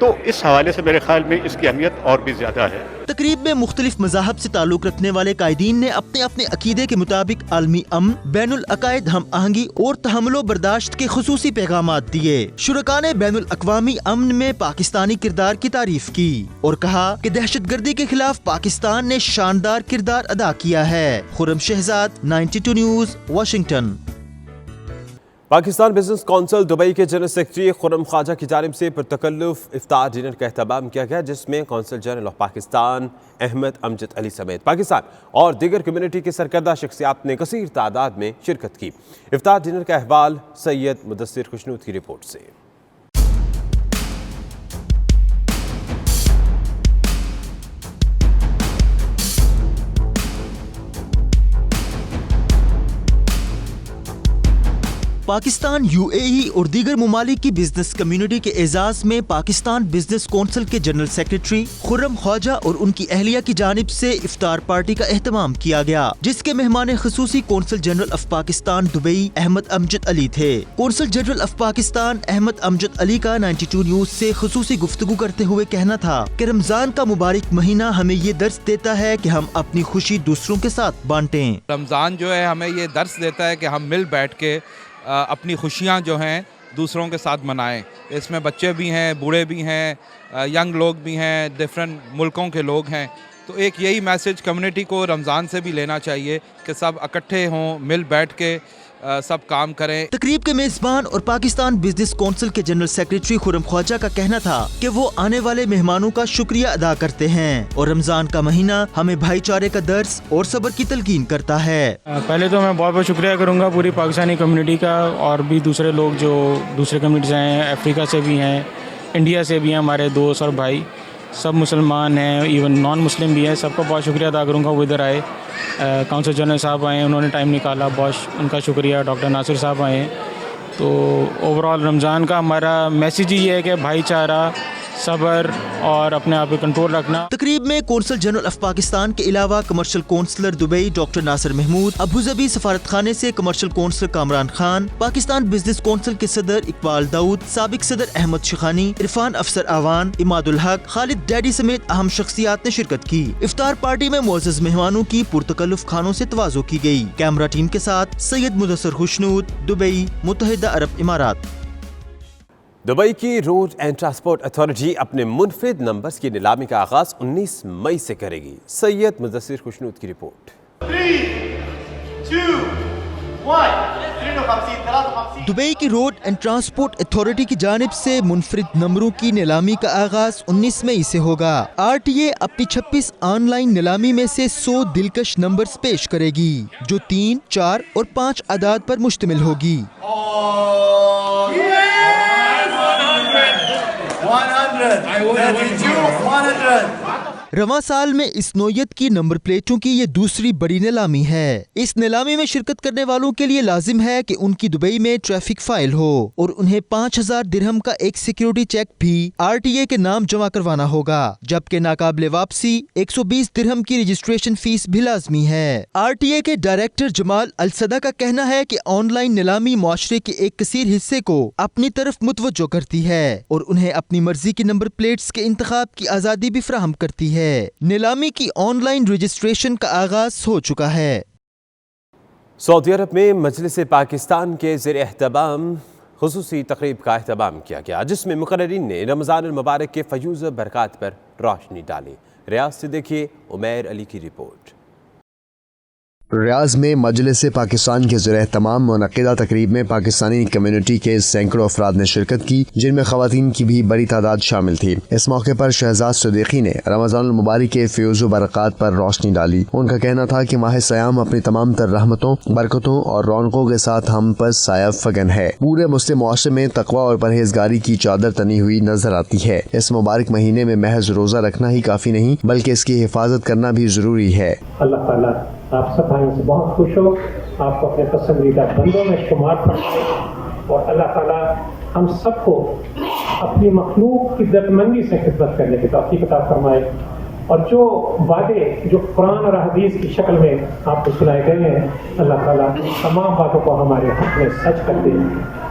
तो इस हवाले से मेरे ख्याल में इसकी अहमियत और भी ज़्यादा है। तकरीब में मुख्तलिफ मज़ाहब से ताल्लुक़ रखने वाले कायदीन ने अपने अपने अकीदे के मुताबिक आलमी अमन, बैनुल अकायद हम आहंगी और तहम्मुल बर्दाश्त के खुसूसी पैगामात दिए। शुरका ने बैनुल अक़वामी अमन में पाकिस्तानी किरदार की तारीफ की और कहा कि दहशतगर्दी के खिलाफ पाकिस्तान ने शानदार किरदार अदा किया है। Khurram Shahzad, 92 news, Washington. Pakistan business council Dubai के जनरल सेक्रेटरी खुर्रम ख्वाजा की जानिब से पुरतकल्लुफ़ इफ्तार डिनर का एहतमाम किया गया, जिसमें consul general of Pakistan Ahmed Amjad Ali समेत पाकिस्तान और दीगर कम्युनिटी के सरकर्दा शख्सियात ने कसीर तादाद में शिरकत की। इफ्तार डिनर का अहवाल सैयद मुदस्सिर खुशनूद की रिपोर्ट से। पाकिस्तान, UAE और दीगर ममालिक की बिजनेस कम्युनिटी के एजाज में पाकिस्तान बिजनेस कौंसिल के जनरल सेक्रेटरी खुर्रम ख्वाजा और उनकी अहलिया की जानिब से इफ्तार पार्टी का एहतमाम किया गया, जिसके मेहमान खुसूसी council general of Pakistan Dubai Ahmed Amjad Ali थे। Council general of Pakistan Ahmed Amjad Ali का 92 न्यूज से खुसूसी गुफ्तगू करते हुए कहना था कि रमजान का मुबारक महीना हमें ये दर्स देता है कि हम अपनी खुशी दूसरों के साथ बांटें। रमज़ान जो है हमें ये दर्स देता है कि हम मिल बैठ के अपनी खुशियाँ जो हैं दूसरों के साथ मनाएं। इसमें बच्चे भी हैं, बूढ़े भी हैं, यंग लोग भी हैं, डिफरेंट मुल्कों के लोग हैं। तो एक यही मैसेज कम्युनिटी को रमज़ान से भी लेना चाहिए कि सब इकट्ठे हों, मिल बैठ के सब काम करें। तकरीब के मेज़बान और पाकिस्तान बिजनेस कौंसिल के जनरल सेक्रेटरी खुर्रम ख्वाजा का कहना था कि वो आने वाले मेहमानों का शुक्रिया अदा करते हैं और रमजान का महीना हमें भाईचारे का दर्स और सब्र की तलकीन करता है। पहले तो मैं बहुत बहुत शुक्रिया करूँगा पूरी पाकिस्तानी कम्युनिटी का और भी दूसरे लोग जो दूसरे कम्युनिटी से हैं, अफ्रीका से भी हैं, इंडिया से भी हैं, हमारे दोस्त और भाई सब मुसलमान हैं, इवन नॉन मुस्लिम भी हैं। सबका बहुत शुक्रिया अदा करूँगा वो इधर आए। काउंसिल जनरल साहब आए, उन्होंने टाइम निकाला, बहुत उनका शुक्रिया। डॉक्टर नासिर साहब आए। तो ओवरऑल रमज़ान का हमारा मैसेज ही है कि भाईचारा, सब्र और अपने आप पे कंट्रोल रखना। तकरीब में कौंसिल जनरल ऑफ पाकिस्तान के अलावा commercial councillor Dubai doctor Nasir Mahmood, Abu Dhabi सफारत खाने से commercial councillor Kamran Khan, Pakistan business council के सदर इकबाल दाऊद, साबिक सदर अहमद शिखानी, इरफान अफसर आवान, इमादुल हक, खालिद डैडी समेत अहम शख्सियात ने शिरकत की। इफ्तार पार्टी में मुअज़्ज़ज़ मेहमानों की पुरतकल्लुफ़ खानों से तवाज़ो की गई। कैमरा टीम के साथ सैयद मुदस्सिर खुशनूद, दुबई, मुत्तहिदा अरब इमारात। दुबई की रोड एंड ट्रांसपोर्ट अथॉरिटी अपने मुनफरिद नंबर्स की नीलामी का आगाज 19 मई से करेगी। सैयद मुदस्सिर खुशनूद की रिपोर्ट। 3, 2, 1 दुबई की रोड एंड ट्रांसपोर्ट अथॉरिटी की जानिब से मुनफरिद नंबरों की नीलामी का आगाज 19 मई से होगा। RTA अपनी 26 ऑनलाइन नीलामी में से 100 दिलकश नंबर्स पेश करेगी जो 3, 4 और 5 अदाद पर मुश्तमिल होगी। 100 रवां साल में इस नोयत की नंबर प्लेटों की ये दूसरी बड़ी नीलामी है। इस नीलामी में शिरकत करने वालों के लिए लाजिम है कि उनकी दुबई में ट्रैफिक फाइल हो और उन्हें 5000 दिरहम का एक सिक्योरिटी चेक भी RTA के नाम जमा करवाना होगा, जबकि नाकाबिले वापसी 120 दिरहम की रजिस्ट्रेशन फीस भी लाजमी है। RTA के डायरेक्टर जमाल अलसदा का कहना है कि ऑनलाइन नीलामी मुआशरे के एक कसीर हिस्से को अपनी तरफ मुतवज्जो करती है और उन्हें अपनी मर्जी की नंबर प्लेट्स के इंतखाब की आज़ादी भी फराहम करती है। नीलामी की ऑनलाइन रजिस्ट्रेशन का आगाज हो चुका है। सऊदी अरब में मजलिस पाकिस्तान के ज़ेर-ए-एहतमाम खुसूसी तकरीब का एहतमाम किया गया, जिसमें मुक़र्ररीन ने रमज़ान मुबारक के फयूज़ बरक़ात पर रोशनी डाली। रियाज से देखिए उमैर अली की रिपोर्ट। रियाज में मजलिस पाकिस्तान के ज़ेर-ए-एहतमाम मुनक़िदा तकरीब में पाकिस्तानी कम्युनिटी के सैकड़ों अफराद ने शिरकत की, जिनमें ख़वातीन की भी बड़ी तादाद शामिल थी। इस मौके पर शहजाद सिद्दीकी ने रमज़ानुल मुबारक के फ़यूज़ बरक़ात पर रोशनी डाली। उनका कहना था कि माह सयाम अपनी तमाम तर रहमतों, बरकतों और रौनकों के साथ हम पर साया फगन है। पूरे मुस्लिम मुआशरे में तक़वा और परहेज़गारी की चादर तनी हुई नजर आती है। इस मुबारक महीने में महज रोज़ा रखना ही काफ़ी नहीं, बल्कि इसकी हिफाजत करना भी ज़रूरी है। अल्लाह ताला आप सब भाइयों से बहुत खुश हो, आपको अपने पसंदीदा बंदों में शुमार फरमाए और अल्लाह ताला हम सबको अपनी मखलूक की दर्दमंदी से खिदमत करने की तौफीक अता फरमाए और जो वादे जो कुरान और हदीस की शक्ल में आपको सुनाए गए हैं, अल्लाह ताला तमाम बातों को हमारे हक़ में सच कर दे।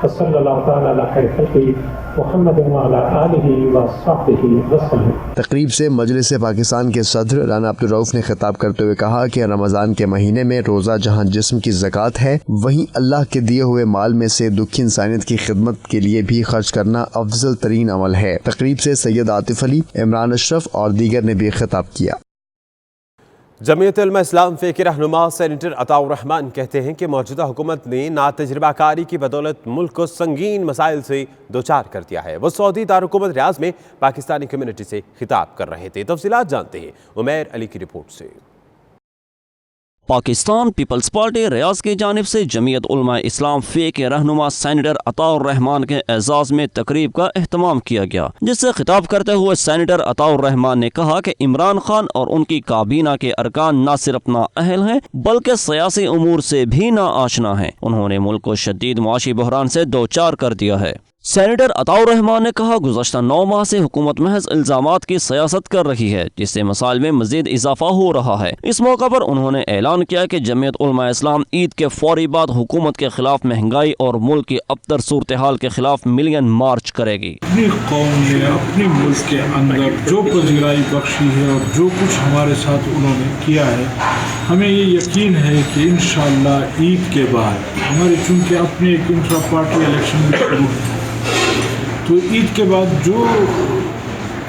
सल्लल्लाहु तआला अला खैर खल्क़ी मुहम्मद व अला आलिहि व सहबिहि वसल्लम। तकरीब से मजलिस पाकिस्तान के सदर राना अब्दुल रऊफ ने खिताब करते हुए कहा कि रमज़ान के महीने में रोज़ा जहाँ जिस्म की ज़कात है, वहीं अल्लाह के दिए हुए माल में से दुखी इंसानियत की खिदमत के लिए भी खर्च करना अफजल तरीन अमल है। तकरीब से सैयद आतिफ अली, इमरान अशरफ और दीगर ने भी खिताब किया। जमीयत उलमा इस्लाम फ़े के रहनुमा सेनेटर अताउर रहमान कहते हैं कि मौजूदा हुकूमत ने नातजुर्बाकारी की बदौलत मुल्क को संगीन मसाइल से दो चार कर दिया है। वो सऊदी दारकूमत रियाज में पाकिस्तानी कम्युनिटी से खिताब कर रहे थे। तफसीलात जानते हैं उमैर अली की रिपोर्ट से। पाकिस्तान पीपल्स पार्टी रियाज की जानिब से जमीयत उलमा इस्लाम फ़े के रहनुमा सेनेटर अताउर रहमान के एजाज़ में तकरीब का एहतमाम किया गया, जिससे खिताब करते हुए सेनेटर अताउर रहमान ने कहा कि इमरान खान और उनकी काबीना के अरकान न सिर्फ ना अहल हैं बल्कि सियासी उमूर से भी ना आशना हैं। उन्होंने मुल्क को शदीद मुआशी बहरान से दो चार कर दिया है। सेनेटर अताउर रहमान ने कहा, गुज़श्ता 9 माह से हुकूमत महज इल्ज़ामात की सियासत कर रही है, जिससे मसाइल में मजीद इजाफा हो रहा है। इस मौका पर उन्होंने ऐलान किया कि जमीयत उलमा इस्लाम ईद के फौरी बाद हुकूमत के खिलाफ महंगाई और मुल्क की अबतर सूरत हाल के खिलाफ मिलियन मार्च करेगी। अपनी कौम ने अपने मुल्क के अंदर जो पजीराई बख्शी है और जो कुछ हमारे साथ उन्होंने किया है, हमें ये यकीन है कि इंशाअल्लाह ईद के बाद हमारे चूँकि अपने एक इंट्रा पार्टी इलेक्शन शुरू है, तो ईद के बाद जो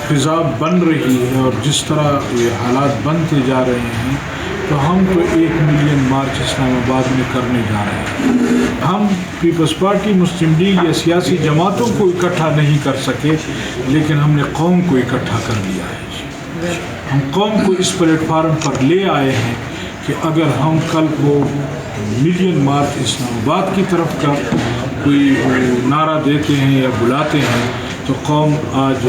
फिज़ा बन रही है और जिस तरह ये हालात बनते जा रहे हैं, तो हम तो 1 मिलियन मार्च इस्लामाबाद में करने जा रहे हैं। हम पीपल्स पार्टी, मुस्लिम लीग या सियासी जमातों को इकट्ठा नहीं कर सके, लेकिन हमने कौम को इकट्ठा कर लिया है। हम कौम को इस प्लेटफार्म पर ले आए हैं कि अगर हम कल को मिलियन मार्च इस्लामाबाद की तरफ का कोई नारा देते हैं या बुलाते हैं, तो कौम आज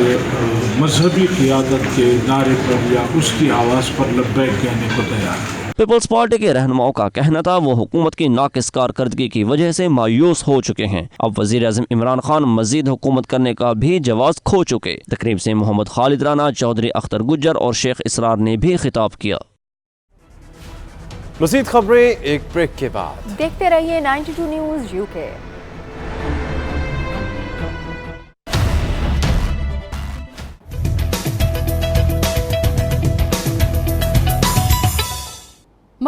मजहबी क़ियादत के नारे पर या उसकी आवाज़ पर लब्बैक कहने को तैयार है। पीपल्स पार्टी के रहनुमाओं का कहना था वो हुकूमत की नाकिस कारकर्दगी की वजह से मायूस हो चुके हैं। अब वज़ीर आज़म इमरान खान मजीद हुकूमत करने का भी जवाब खो चुके। तकरीब से मोहम्मद खालिद राना, चौधरी अख्तर गुज्जर और शेख इसरार ने भी खिताब किया। मज़ीद खबरें एक ब्रेक के बाद। देखते रहिए 92 न्यूज़ UK।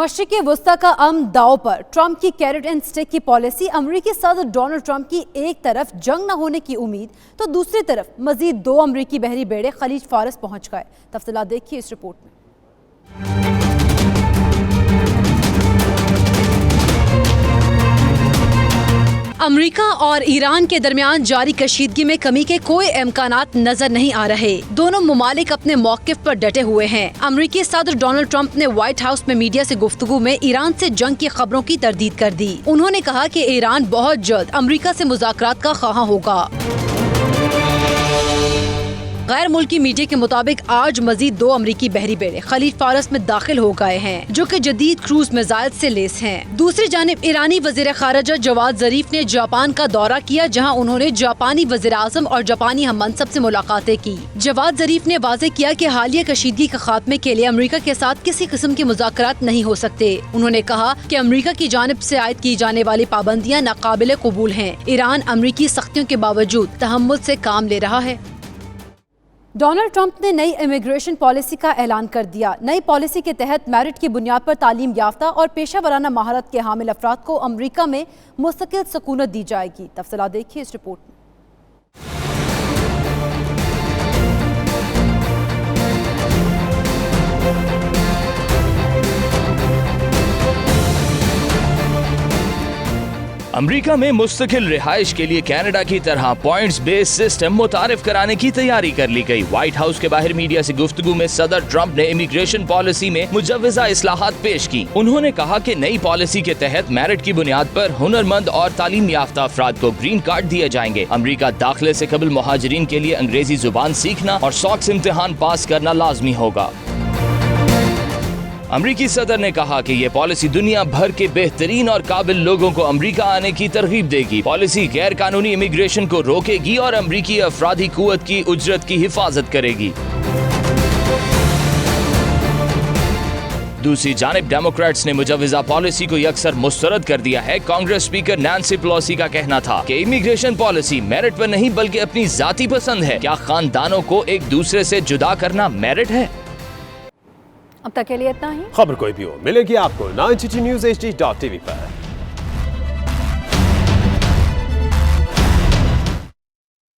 मशरिक़ वस्ता का अमन दाव पर ट्रंप की कैरेट एंड स्टिक की पॉलिसी, अमरीकी सदर डोनाल्ड ट्रंप की एक तरफ जंग न होने की उम्मीद तो दूसरी तरफ मजीद 2 अमरीकी बहरी बेड़े खलीज फारस पहुंच गए। तफसीलात देखिए इस रिपोर्ट में। अमेरिका और ईरान के दरमियान जारी कशीदगी में कमी के कोई इम्कानात नजर नहीं आ रहे। दोनों मुमालिक अपने मौक़िफ़ पर डटे हुए हैं। अमेरिकी सदर डोनाल्ड ट्रंप ने व्हाइट हाउस में मीडिया से गुफ्तगू में ईरान से जंग की खबरों की तरदीद कर दी। उन्होंने कहा कि ईरान बहुत जल्द अमेरिका से मुज़ाकरात का ख़्वाह होगा। गैर मुल्की मीडिया के मुताबिक आज मजीद 2 अमरीकी बहरी बेड़े खलीज फारस में दाखिल हो गए हैं, जो कि जदीद क्रूज मिसाइल से लेस हैं। दूसरी जानिब ईरानी वजीर खारजा जवाद जरीफ ने जापान का दौरा किया, जहां उन्होंने जापानी वजीर आज़म और जापानी हम मनसब से मुलाकातें की। जवाद जरीफ ने वाज़ेह किया कि हालिया कशीदगी के खात्मे के लिए अमरीका के साथ किसी किस्म के मुज़ाकरात नहीं हो सकते। उन्होंने कहा कि अमरीका की जानिब से आयद की जाने वाली पाबंदियाँ नाकाबिले कबूल हैं। ईरान अमरीकी सख्तियों के बावजूद तहम्मुल से काम ले रहा है। डोनाल्ड ट्रंप ने नई इमिग्रेशन पॉलिसी का ऐलान कर दिया। नई पॉलिसी के तहत मेरिट की बुनियाद पर तालीम याफ्ता और पेशा वराना महारत के हामिल अफराद को अमरीका में मुस्तकिल सकूनत दी जाएगी। तफसीलात देखिए इस रिपोर्ट में। अमेरिका में मुस्तकिल रिहाइश के लिए कनाडा की तरह पॉइंट्स बेस्ड सिस्टम मुतारिफ कराने की तैयारी कर ली गई। व्हाइट हाउस के बाहर मीडिया से गुफ्तगू में सदर ट्रंप ने इमिग्रेशन पॉलिसी में मुजव्वज़ा इस्लाहात पेश की। उन्होंने कहा कि नई पॉलिसी के तहत मेरिट की बुनियाद पर हुनरमंद और तालीम याफ्ता अफराद को ग्रीन कार्ड दिए जाएंगे। अमेरिका दाखिले से कबल मुहाजिरीन के लिए अंग्रेजी जुबान सीखना और सॉक्स इम्तिहान पास करना लाजमी होगा। अमरीकी सदर ने कहा कि ये पॉलिसी दुनिया भर के बेहतरीन और काबिल लोगों को अमरीका आने की तरगीब देगी। पॉलिसी गैर कानूनी इमिग्रेशन को रोकेगी और अमरीकी अफरादी कुव्वत की उजरत की हिफाजत करेगी। दूसरी जानिब डेमोक्रेट्स ने मुजव्वज़ा पॉलिसी को यकसर मुस्तरद कर दिया है। कांग्रेस स्पीकर नैंसी पेलोसी का कहना था कि इमिग्रेशन पॉलिसी मेरिट पर नहीं बल्कि अपनी जाती पसंद है। क्या खानदानों को एक दूसरे से जुदा करना मेरिट है? अब तक के लिए इतना ही। खबर कोई भी हो मिलेगी आपको 92 News HD.tv पर।